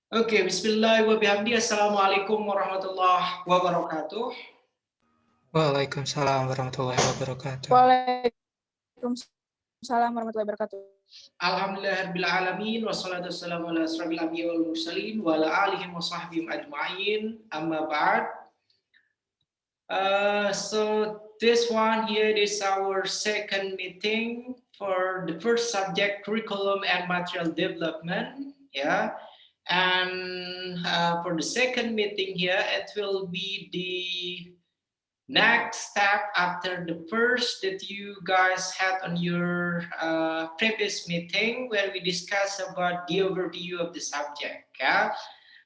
Oke, bismillah wa bihamdi. Assalamualaikum warahmatullahi wabarakatuh. Waalaikumsalam warahmatullahi wabarakatuh. Waalaikumsalam warahmatullahi wabarakatuh. Alhamdulillahirabbil alamin wassalatu wassalamu ala asrofil anbiya'i wal mursalin wa ala alihi wa sahbihi ajma'in. Amma ba'd. So this one here is our second meeting for the first subject, curriculum and material development. Yeah. And for the second meeting here, it will be the next step after the first that you guys had on your previous meeting where we discussed about the overview of the subject. Yeah?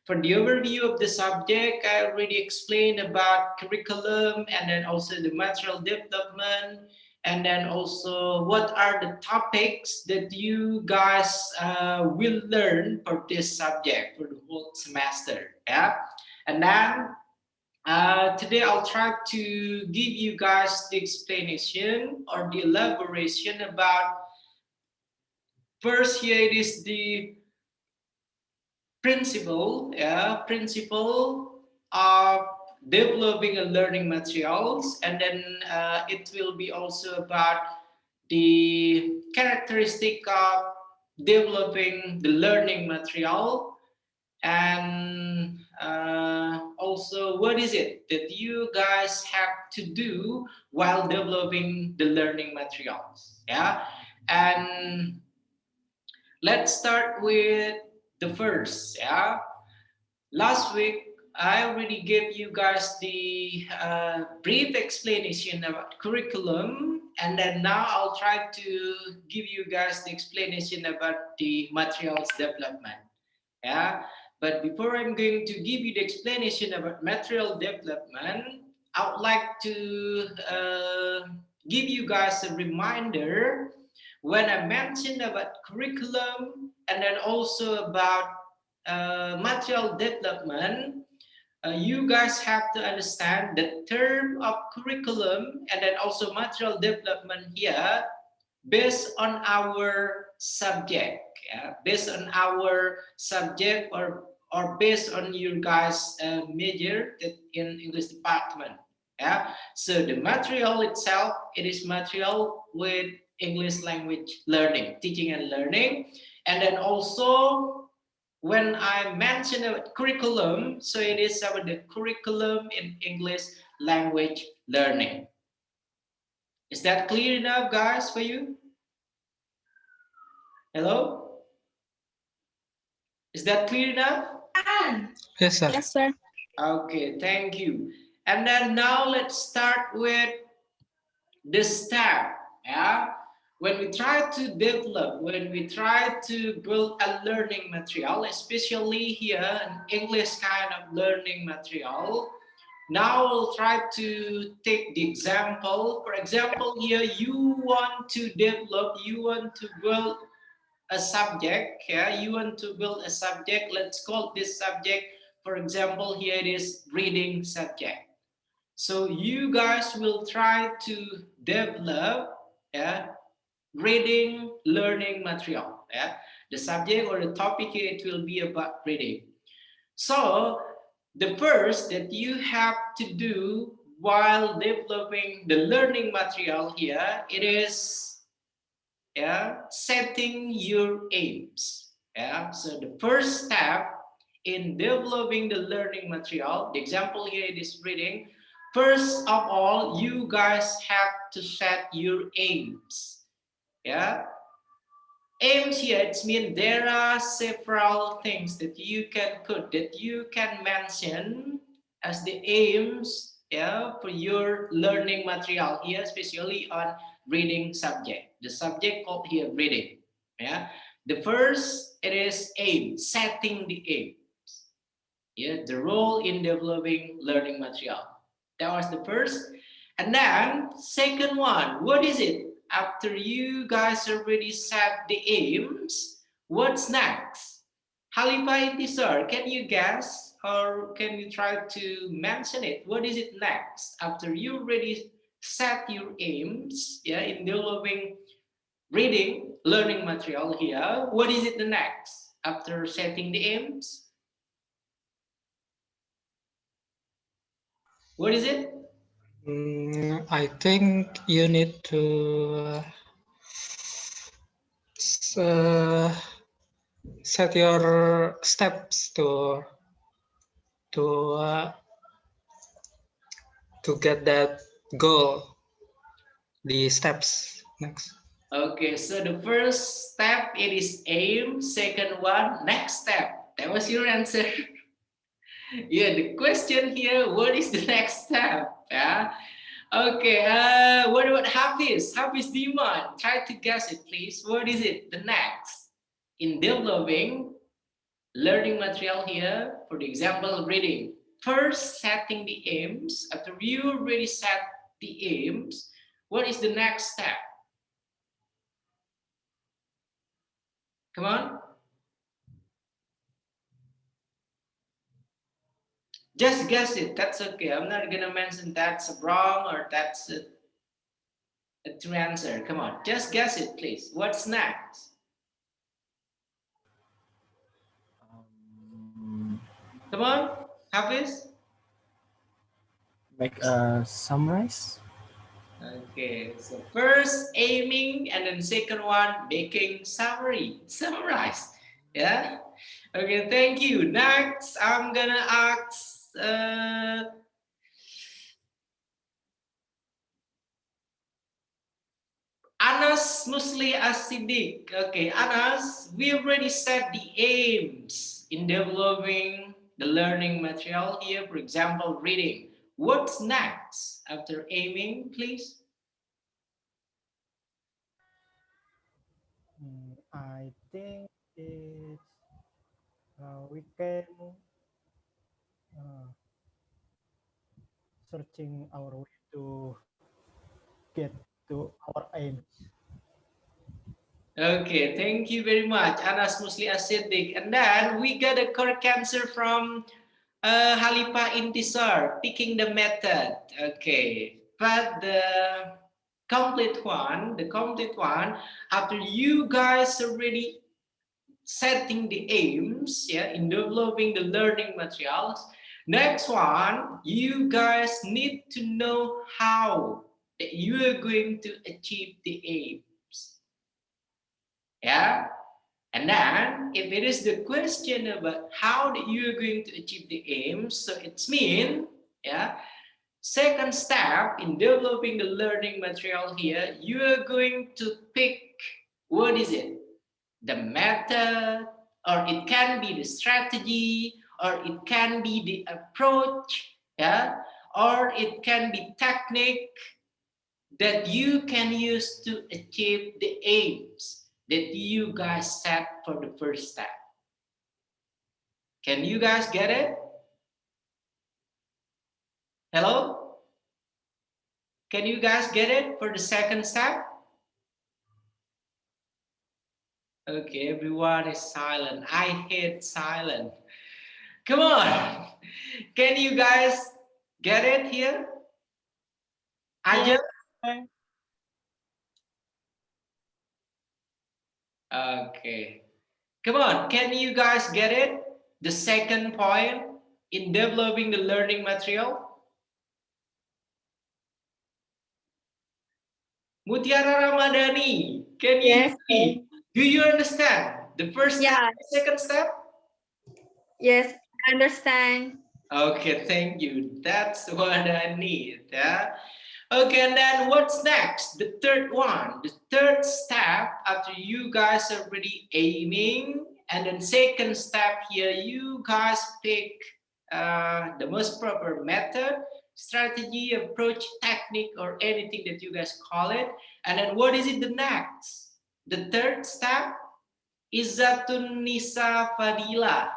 For the overview of the subject, I already explained about curriculum and then also the material development and then also what are the topics that you guys will learn for this subject for the whole semester. Yeah, and then today I'll try to give you guys the explanation or the elaboration about first here it is the principle of developing a learning materials, and then it will be also about the characteristic of developing the learning material, and also what is it that you guys have to do while developing the learning materials. Yeah, and let's start with the first. Yeah, last week I already gave you guys the brief explanation about curriculum, and then now I'll try to give you guys the explanation about the materials development. Yeah, but before I'm going to give you the explanation about material development, I would like to give you guys a reminder when I mentioned about curriculum and then also about material development. You guys have to understand the term of curriculum and then also material development here based on our subject. Yeah? Based on our subject or based on your guys major in English department. Yeah, so the material itself, it is material with English language learning, teaching and learning. And then also when I mention about curriculum, so it is about the curriculum in English language learning. Is that clear enough, guys, for you? Hello? Is that clear enough? Yes, sir. Yes, sir. Okay, thank you. And then now let's start with the step. Yeah, when we try to develop, when we try to build a learning material, especially here an English kind of learning material. Now we'll try to take the example. For example, here you want to develop, you want to build a subject. Yeah, you want to build a subject. Let's call this subject, for example, here it is reading subject. So you guys will try to develop, yeah, reading learning material. Yeah, the subject or the topic here, it will be about reading. So the first that you have to do while developing the learning material here, it is, yeah, setting your aims. Yeah, so the first step in developing the learning material, the example here it is reading. First of all, you guys have to set your aims. Yeah, aims here, it means there are several things that you can put, that you can mention as the aims, yeah, for your learning material here, especially on reading subject. The subject called here reading. Yeah, the first it is aim, setting the aim. Yeah, the role in developing learning material. That was the first. And then second one, what is it? After you guys already set the aims, what's next? Halifa Intisar, can you guess or can you try to mention it? What is it next? After you already set your aims, yeah, in developing reading learning material here, what is it the next after setting the aims? What is it? I think you need to uh, set your steps to uh, to get that goal. The steps next. Okay, so the first step it is aim, second one next step. That was your answer. Yeah, the question here, what is the next step? Yeah. Okay, what about Hafiz? Hafiz, do you mind? Try to guess it, please. What is it? The next in developing learning material here, for the example, reading. First, setting the aims. After you already set the aims, what is the next step? Come on. Just guess it. That's okay. I'm not gonna mention that's wrong or that's a true answer. Come on, just guess it, please. What's next? Come on, Hafiz. Make a summarize. Okay, so first aiming and then second one making summary, summarize. Yeah. Okay, thank you. Next, I'm gonna ask Anas Musli Asidik. Okay, Anas, we already set the aims in developing the learning material here. For example, reading. What's next after aiming, please? I think it's we can uh, searching our way to get to our aims. Okay, thank you very much, Anas Musli Asidik. And then we got a correct answer from Halifa Intisar, picking the method. Okay, but the complete one, after you guys already setting the aims, yeah, in developing the learning materials, next one, you guys need to know how that you are going to achieve the aims. Yeah. And then, if it is the question about how that you are going to achieve the aims, so it's mean, yeah, second step in developing the learning material here, you are going to pick, what is it? The method, or it can be the strategy, or it can be the approach, yeah, or it can be technique that you can use to achieve the aims that you guys set for the first step. Can you guys get it? Hello? Can you guys get it for the second step? Okay, everyone is silent. I hate silent. Come on. Can you guys get it here? Aja? Yeah. Okay. Come on. Can you guys get it? The second point in developing the learning material? Mutiara Ramadhani, can you Yes. hear me? Do you understand the first step, Yeah. the second step? Yes. I understand. Okay, thank you. That's what I need. Yeah? Okay, and then what's next? The third one, the third step after you guys are already aiming, and then second step here, you guys pick the most proper method, strategy, approach, technique, or anything that you guys call it. And then what is it the next? The third step, Izzatun Nisa Fadila.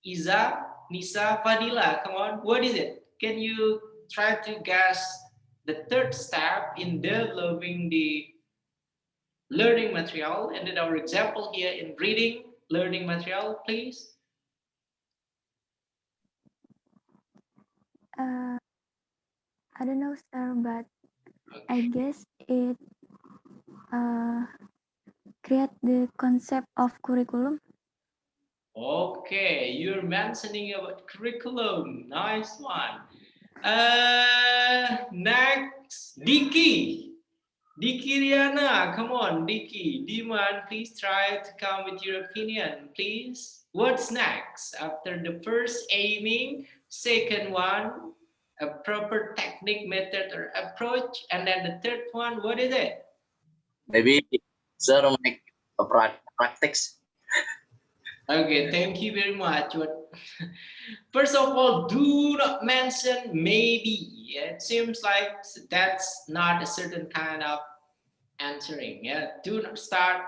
Iza, Nisa, Fadila. Come on, what is it? Can you try to guess the third step in developing the learning material? And then our example here in reading learning material, please. Uh, I don't know, sir, but I Okay. guess it uh, create the concept of curriculum. Okay, you're mentioning about curriculum. Nice one. Next, Diki. Diki Riana, come on, Diki. Diman, please try to come with your opinion, please. What's next? After the first aiming, second one, a proper technique, method, or approach, and then the third one, what is it? Maybe sir make a practice. Okay, thank you very much. First of all, do not mention maybe. It seems like that's not a certain kind of answering. Yeah, do not start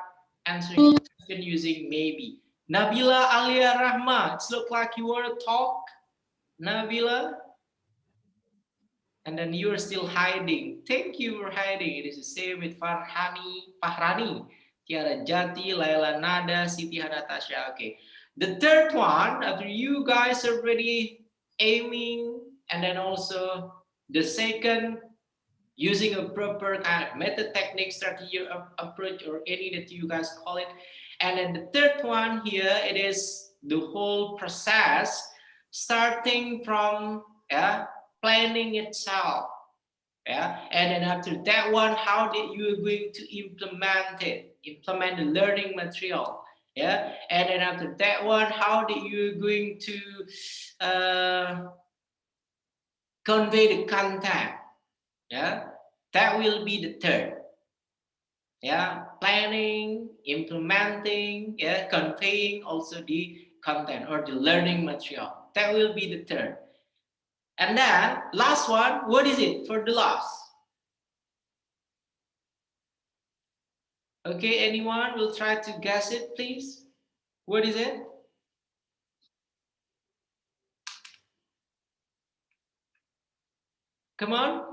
answering question using maybe. Nabila Alia Rahma, it looks like you want to talk, Nabila, and then you are still hiding. Thank you for hiding. It is the same with Fahrani, Tiara Jati, Laila Nada, Siti Hanatasha. Okay, the third one, after you guys are already aiming, and then also the second, using a proper kind of method, technique, strategy, approach, or any that you guys call it. And then the third one here, it is the whole process, starting from planning itself. Yeah, and then after that one, how did you going to implement it? Implement the learning material. Yeah, and then after that one, how did you going to convey the content? Yeah, that will be the third. Yeah, planning, implementing, yeah, conveying also the content or the learning material. That will be the third. And then last one, what is it for the last? Okay, anyone will try to guess it, please? What is it? Come on.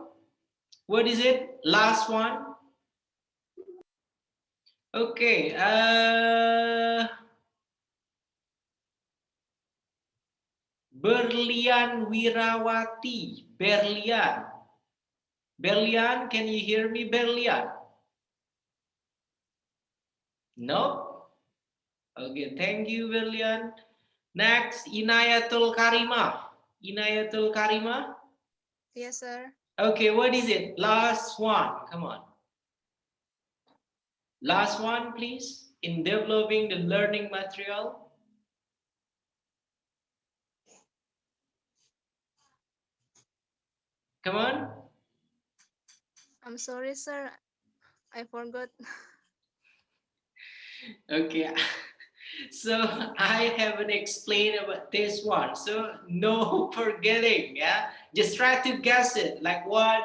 What is it? Last one. Okay. Berlian Wirawati. Berlian. Berlian, can you hear me, Berlian? No? Okay, thank you, Berlian. Next, Inayatul Karima. Inayatul Karima. Yes, sir. Okay, what is it? Last one. Come on. Last one, please. In developing the learning material. Come on. I'm sorry, sir. I forgot. Okay. So I haven't explained about this one. So no forgetting. Yeah. Just try to guess it. Like what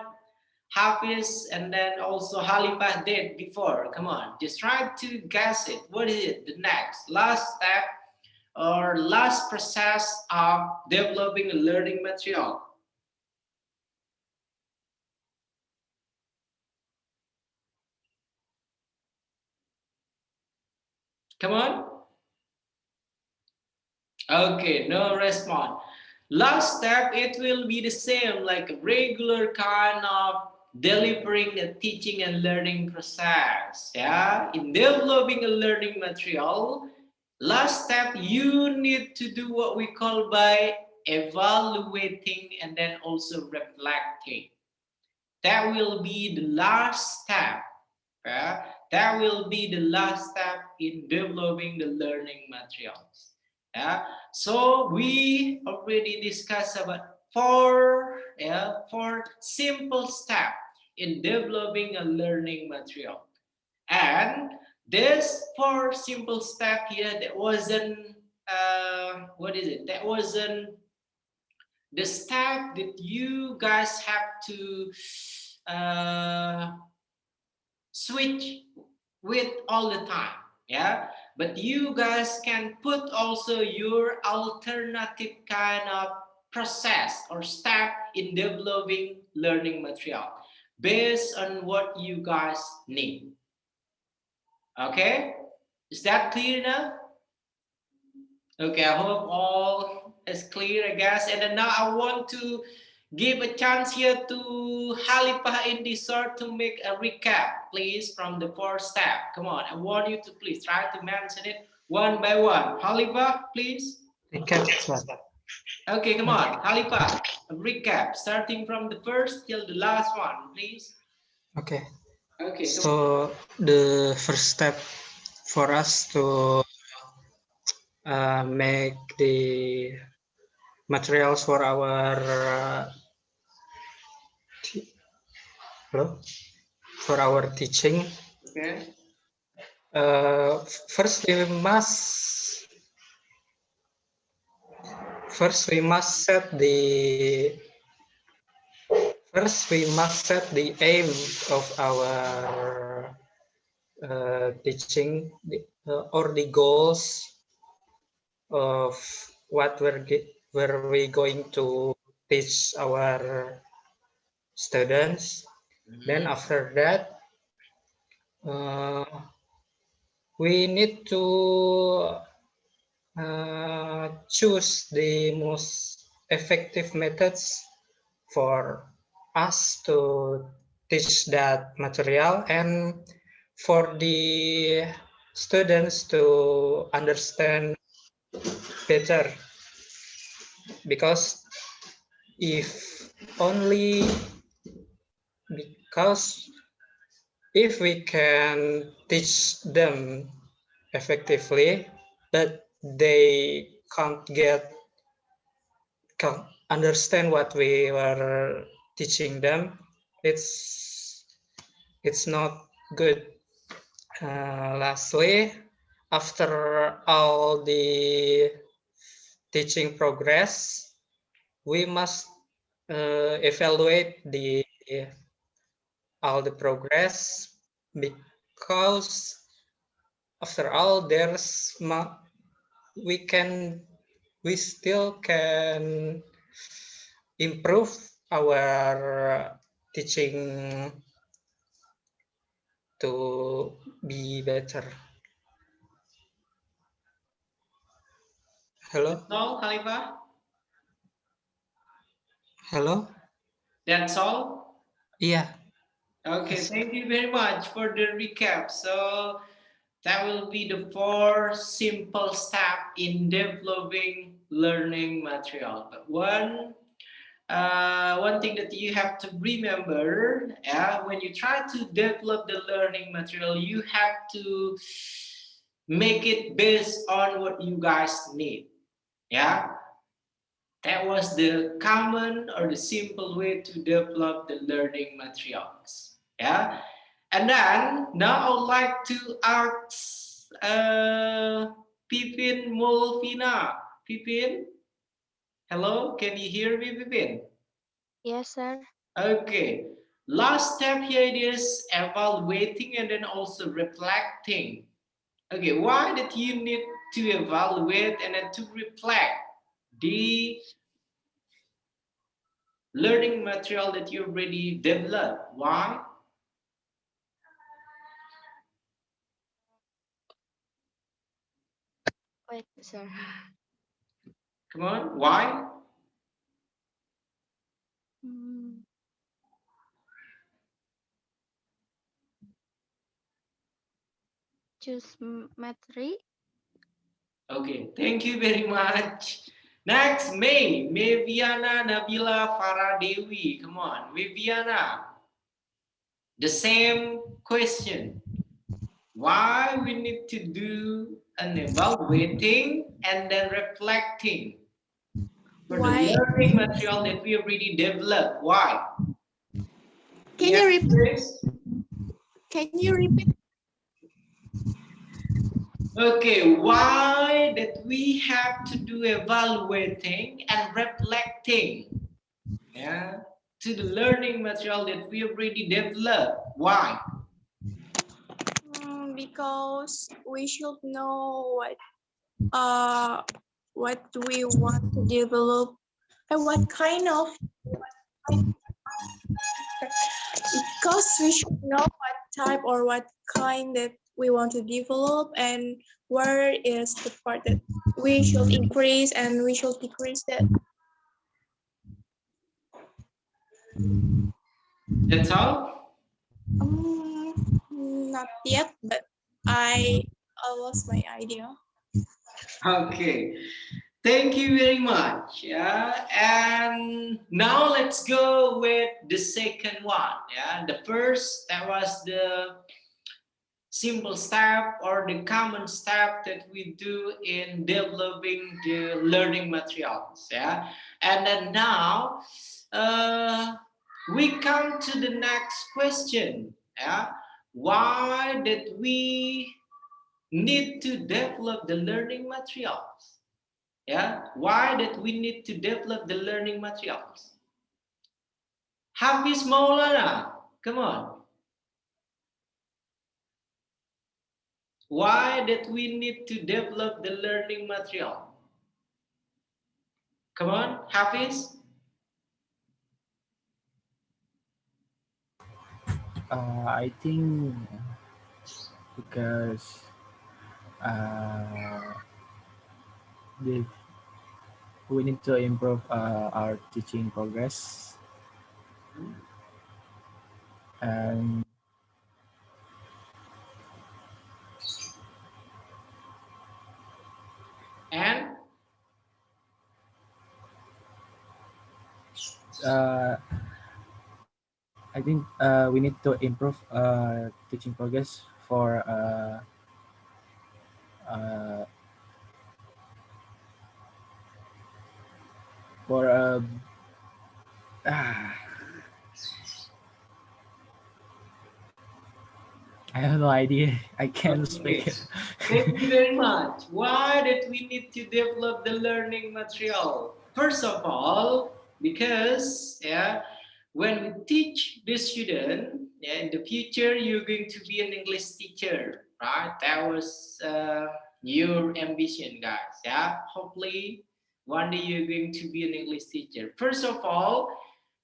Hafiz and then also Halifah did before. Come on. Just try to guess it. What is it? The next last step or last process of developing a learning material. Come on. Okay, no response. Last step, it will be the same, like a regular kind of delivering the teaching and learning process. Yeah, in developing a learning material, last step, you need to do what we call by evaluating and then also reflecting. That will be the last step. Yeah? That will be the last step in developing the learning materials. Yeah. So we already discussed about four simple steps in developing a learning material. And this four simple step here, that wasn't what is it? That wasn't the step that you guys have to switch with all the time. Yeah, but you guys can put also your alternative kind of process or step in developing learning material based on what you guys need. Okay, is that clear enough? Okay, I hope all is clear, I guess. And then now I want to give a chance here to Halipah Indisor to make a recap, please, from the fourth step. Come on, I want you to please try to mention it one by one. Halipah, please. Recap, sir. Okay, come on, Khalifa, a recap, starting from the first till the last one, please. Okay. Okay, So the first step for us to make the materials for our for our teaching. okay. First we must set the aim of our teaching or the goals of what we're going to teach our students. Then after that, we need to choose the most effective methods for us to teach that material and for the students to understand better, because only if we can teach them effectively, but they can't understand what we were teaching them, it's not good. Lastly, after all the teaching progress, we must evaluate all the progress, because after all we still can improve our teaching to be better. Hello? That's all, Khalifa? Hello? That's all? Yeah. Okay, Yes. thank you very much for the recap. So that will be the 4 simple steps in developing learning material. But one thing that you have to remember, when you try to develop the learning material, you have to make it based on what you guys need. Yeah, that was the common or the simple way to develop the learning materials. Yeah, and then now I would like to ask Pipin Molvina. Pipin, hello, can you hear me, Pipin? Yes, sir. Okay, last step here is evaluating and then also reflecting. Okay, why did you need to evaluate and then to reflect the learning material that you already developed? Why? Wait, sir. Come on, why? Mm, choose material. Okay, thank you very much. Next, May Viana Nabila Farah Dewi. Come on, May Viana. The same question. Why we need to do an evaluating and then reflecting for the Why? learning material that we already developed? Why? Can you repeat? Can you repeat? Okay, why that we have to do evaluating and reflecting, yeah, to the learning material that we already developed? Why? Because we should know what we want to develop and what kind of, because we should know what type or what kind that we want to develop and where is the part that we should increase and we should decrease that. That's all? Not yet, but I lost my idea. Okay. Thank you very much. Yeah, and now let's go with the second one. Yeah, the first, that was the simple step or the common step that we do in developing the learning materials. Yeah, and then now we come to the next question. Yeah, why did we need to develop the learning materials? Yeah, why did we need to develop the learning materials? Hafiz Maulana, come on. Why did we need to develop the learning material? Come on, Hafiz. I think because uh, the, we need to improve our teaching progress, and And uh, I think we need to improve teaching progress uh, for ah, I have no idea. I can't speak okay, it. thank you very much. Why did we need to develop the learning material? First of all, because yeah, when we teach the student, yeah, in the future you're going to be an English teacher, right? That was your ambition, guys. Yeah, hopefully one day you're going to be an English teacher. First of all,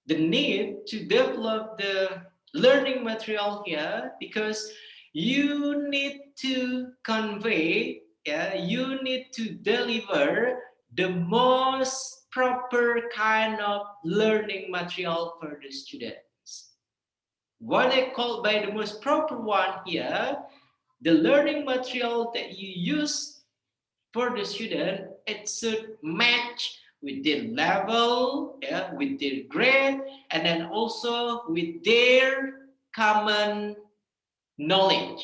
the need to develop the learning material here because you need to convey, yeah, you need to deliver the most proper kind of learning material for the students. What I call by the most proper one here, the learning material that you use for the student, it should match with their level, yeah, with their grade, and then also with their common knowledge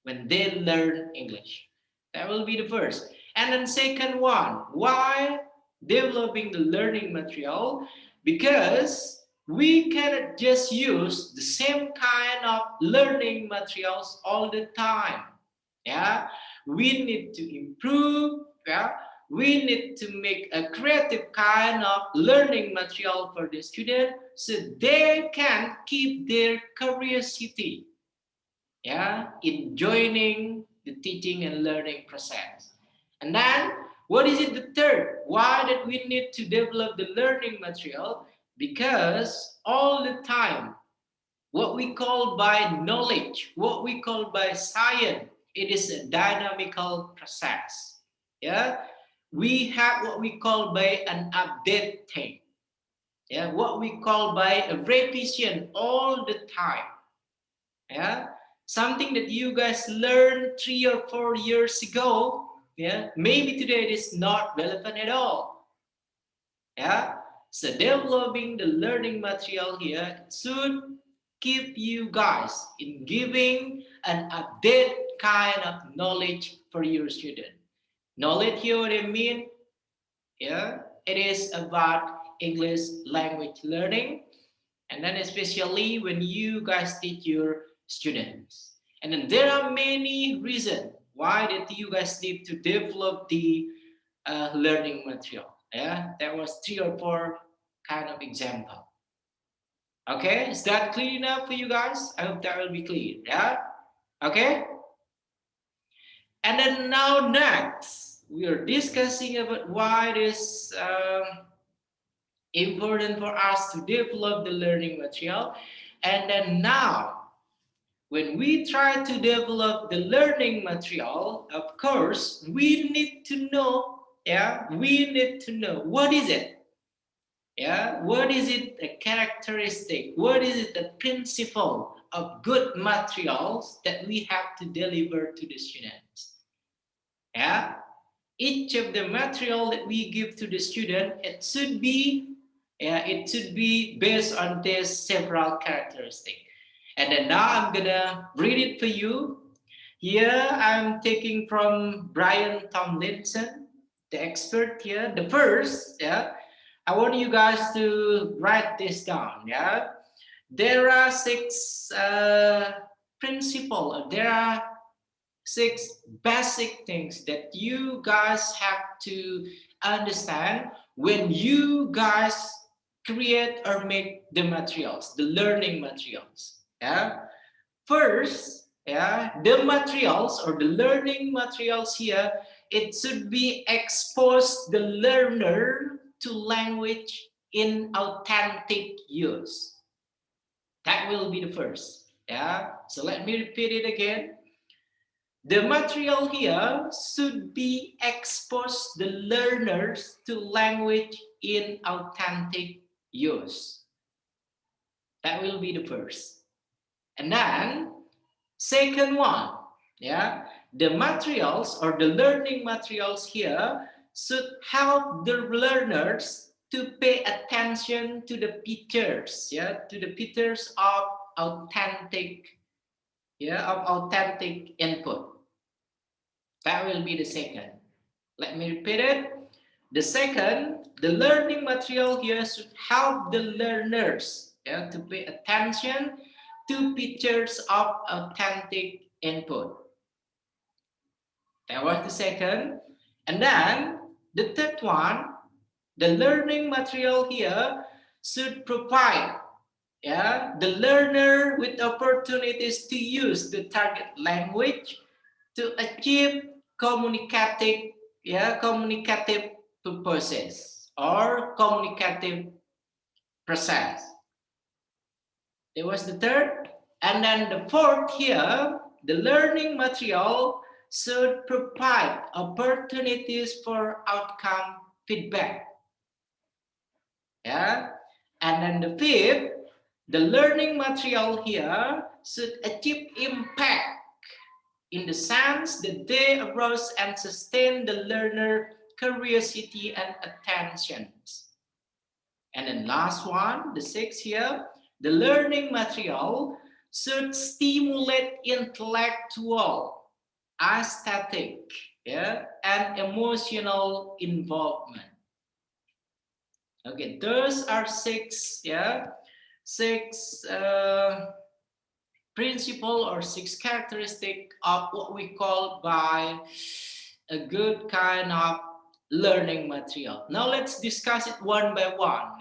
when they learn English. That will be the first. And then second one, why developing the learning material? Because we cannot just use the same kind of learning materials all the time. Yeah, we need to improve. Yeah, we need to make a creative kind of learning material for the student so they can keep their curiosity, yeah, in joining the teaching and learning process. And then what is it, the third, why did we need to develop the learning material? Because all the time what we call by knowledge, what we call by science, it is a dynamical process. Yeah, we have what we call by an update thing. Yeah, what we call by a revision all the time. Yeah, something that you guys learned 3 or 4 years ago. Yeah, maybe today it is not relevant at all. Yeah, so developing the learning material here should keep you guys in giving an update kind of knowledge for your student. Knowledge here, what I mean, yeah, it is about English language learning, and then especially when you guys teach your students. And then there are many reasons why that you guys need to develop the learning material. Yeah, there was 3 or 4 kind of example. Okay, is that clear enough for you guys? I hope that will be clear. Yeah. Okay. And then now next we are discussing about why it is important for us to develop the learning material. And then now, when we try to develop the learning material, of course, we need to know, yeah, we need to know what is it? Yeah, what is it a characteristic? What is it the principle of good materials that we have to deliver to the students? Yeah, each of the material that we give to the student, it should be based on these several characteristics. And then now I'm gonna read it for you. Here I'm taking from Brian Tomlinson, the expert here. The first, I want you guys to write this down. There are six principles. There are six basic things that you guys have to understand when you guys create or make the materials, the learning materials. First, the materials or the learning materials here, it should be expose the learner to language in authentic use. That will be the first. So let me repeat it again. The material here should be expose the learners to language in authentic use. That will be the first. And then second one, the materials or the learning materials here should help the learners to pay attention to the pictures, to the pictures of authentic input. That will be the second. Let me repeat it. The second, the learning material here should help the learners to pay attention to pictures of authentic input. That was the second. And then the third one, the learning material here should provide the learner with opportunities to use the target language to achieve communicative purposes or communicative process. It was the third. And then the fourth here, the learning material should provide opportunities for outcome feedback. And then the fifth, the learning material here should achieve impact in the sense that they arouse and sustain the learner curiosity and attention. And then last one, the sixth here, the learning material should stimulate intellectual, aesthetic, and emotional involvement. Okay, those are six principle or six characteristic of what we call by a good kind of learning material. Now let's discuss it one by one.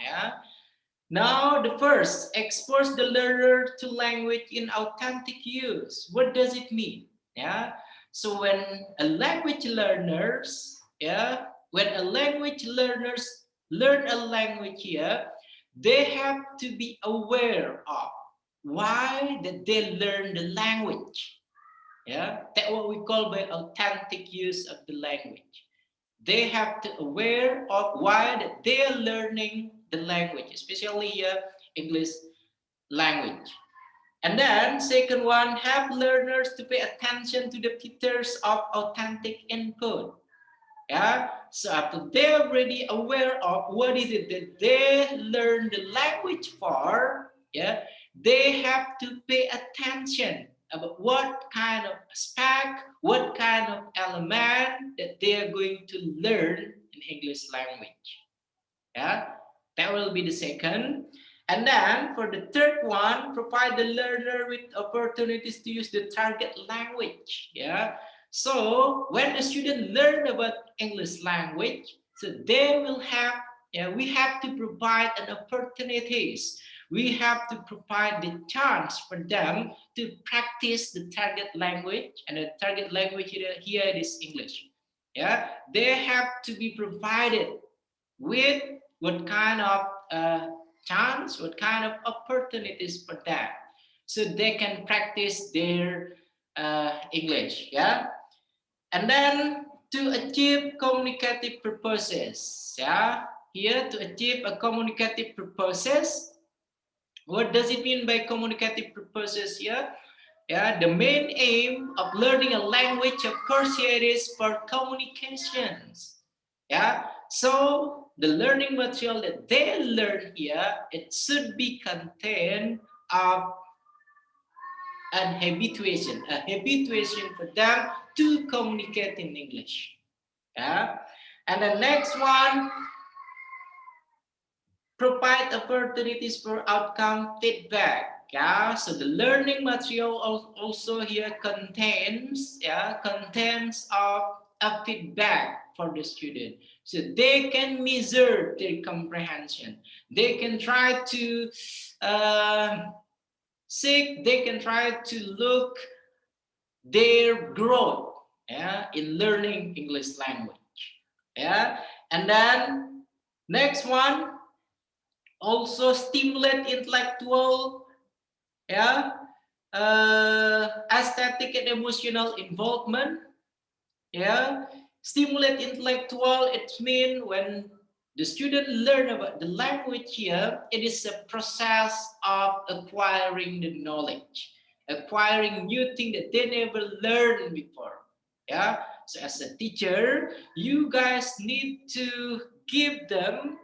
Now the first, expose the learner to language in authentic use. What does it mean? So when a language learners learn a language here, they have to be aware of why that they learn the language. That's what we call by authentic use of the language. They have to aware of why that they are learning the language, especially English language. And then second one, have learners to pay attention to the pictures of authentic input. So after they're already aware of what is it that they learn the language for, they have to pay attention about what kind of aspect, what kind of element that they are going to learn in English language. That will be the second. And then for the third one, provide the learner with opportunities to use the target language. So when the student learn about English language, so they will have, we have to provide an opportunities. We have to provide the chance for them to practice the target language, and the target language here is English. They have to be provided with what kind of chance, what kind of opportunities for them, so they can practice their English. And then to achieve communicative purposes. Here to achieve a communicative purposes. What does it mean by communicative purposes here? Yeah, the main aim of learning a language, of course, here it is for communications. Yeah, so the learning material that they learn here, it should be contained of an habituation for them to communicate in English. Yeah, and the next one, provide opportunities for outcome feedback. Yeah, so the learning material also here contains of a feedback for the student, so they can measure their comprehension. They can try to they can try to look their growth, yeah, in learning English language. Yeah, and then next one, also stimulate intellectual, yeah, aesthetic and emotional involvement. Yeah, stimulate intellectual, it means when the student learn about the language here, it is a process of acquiring the knowledge, acquiring new thing that they never learned before. Yeah, so as a teacher, you guys need to give them,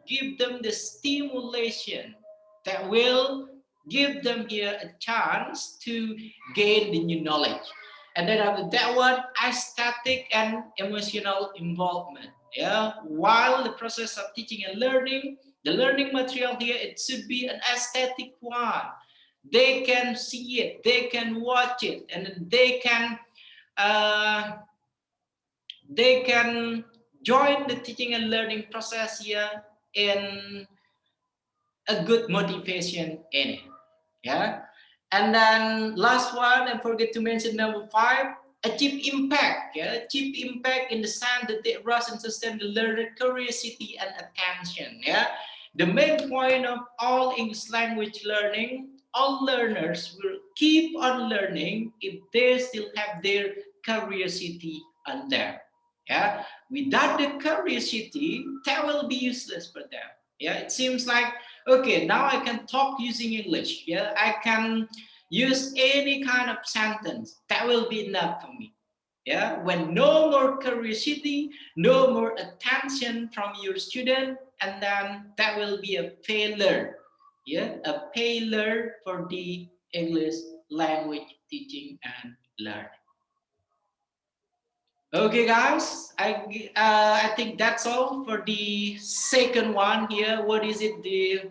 give them the stimulation that will give them here a chance to gain the new knowledge. And then after that one, aesthetic and emotional involvement. Yeah, while the process of teaching and learning, the learning material here, it should be an aesthetic one. They can see it, they can watch it, and then uh, they can join the teaching and learning process here in a good motivation in it. Yeah, and then last one, and forget to mention number 5, achieve impact. Yeah, achieve impact in the sense that they arouse and sustain the learner curiosity and attention. Yeah, the main point of all English language learning, all learners will keep on learning if they still have their curiosity on them. Yeah, without the curiosity, that will be useless for them. Yeah, it seems like, okay, now I can talk using English. Yeah, I can use any kind of sentence. That will be enough for me. Yeah, when no more curiosity, no more attention from your student, and then that will be a failure. Yeah, a failure for the English language teaching and learning. Okay, guys, I think that's all for the second one here. What is it? The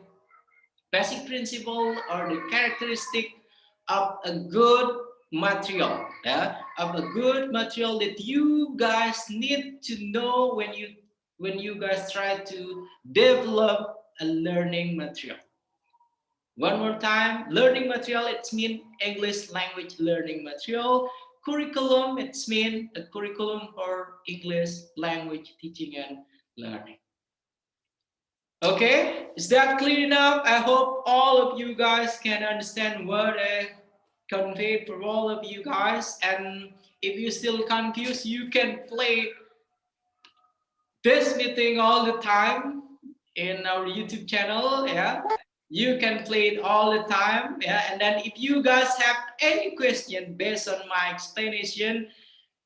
basic principle or the characteristic of a good material, yeah, of a good material that you guys need to know when you guys try to develop a learning material. One more time, learning material, it's mean English language learning material. Curriculum, it's mean a curriculum for English language teaching and learning. Okay, is that clear enough? I hope all of you guys can understand what I conveyed for all of you guys. And if you're still confused, you can play this meeting all the time in our YouTube channel. Yeah, you can play it all the time. Yeah, and then if you guys have any question based on my explanation,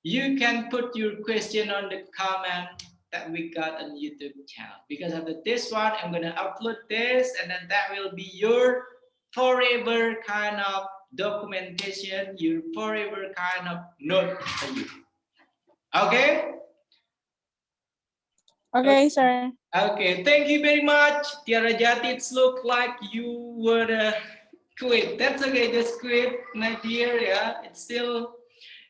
you can put your question on the comment that we got on YouTube channel. Because after this one, I'm gonna upload this, and then that will be your forever kind of documentation, your forever kind of note for you. Okay? Okay, sir. Okay, thank you very much. Tiara Jati, it's look like you were quit. That's okay, just quit, my dear. Yeah, it's still,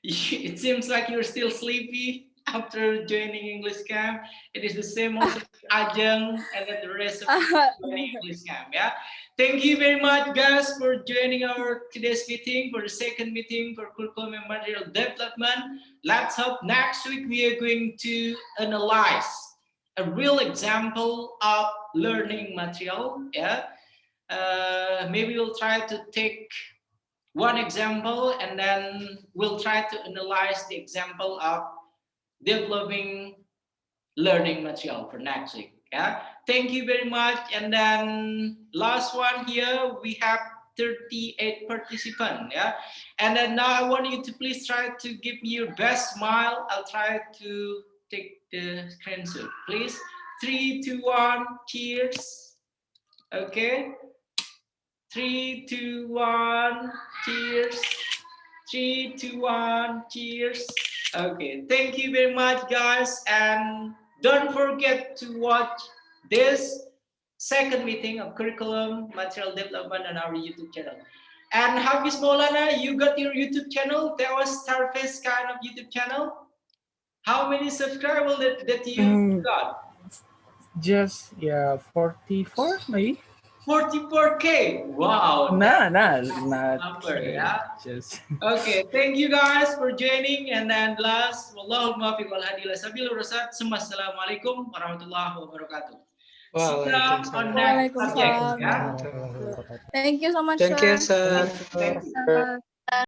it seems like you're still sleepy after joining English camp. It is the same also with Ajeng and then the rest of you joining English camp. Yeah, thank you very much, guys, for joining our today's meeting, for the second meeting for curriculum and material development. Let's hope next week we are going to analyze a real example of learning material. Yeah, maybe we'll try to take one example and then we'll try to analyze the example of developing learning material for next week. Yeah, thank you very much. And then last one here, we have 38 participants. Yeah, and then now I want you to please try to give me your best smile. I'll try to take the screenshot, please. 3, 2, 1, cheers. Okay. 3, 2, 1, cheers. 3, 2, 1, cheers. Okay, thank you very much, guys, and don't forget to watch this second meeting of curriculum material development on our YouTube channel. And Hafiz Maulana, you got your YouTube channel? That was Starface kind of YouTube channel. How many subscribers that you got? Just 44 maybe. 44K. Wow. Nah, not Number, yeah. just Okay, thank you guys for joining. And then last, wallahul muwaffiq wal hadi ila sabilir rasyad. Assalamualaikum warahmatullahi wabarakatuh. See you on next subject. Waalaikumsalam. Yeah. Thank you so much, Thank you, sir. sir. Thank you.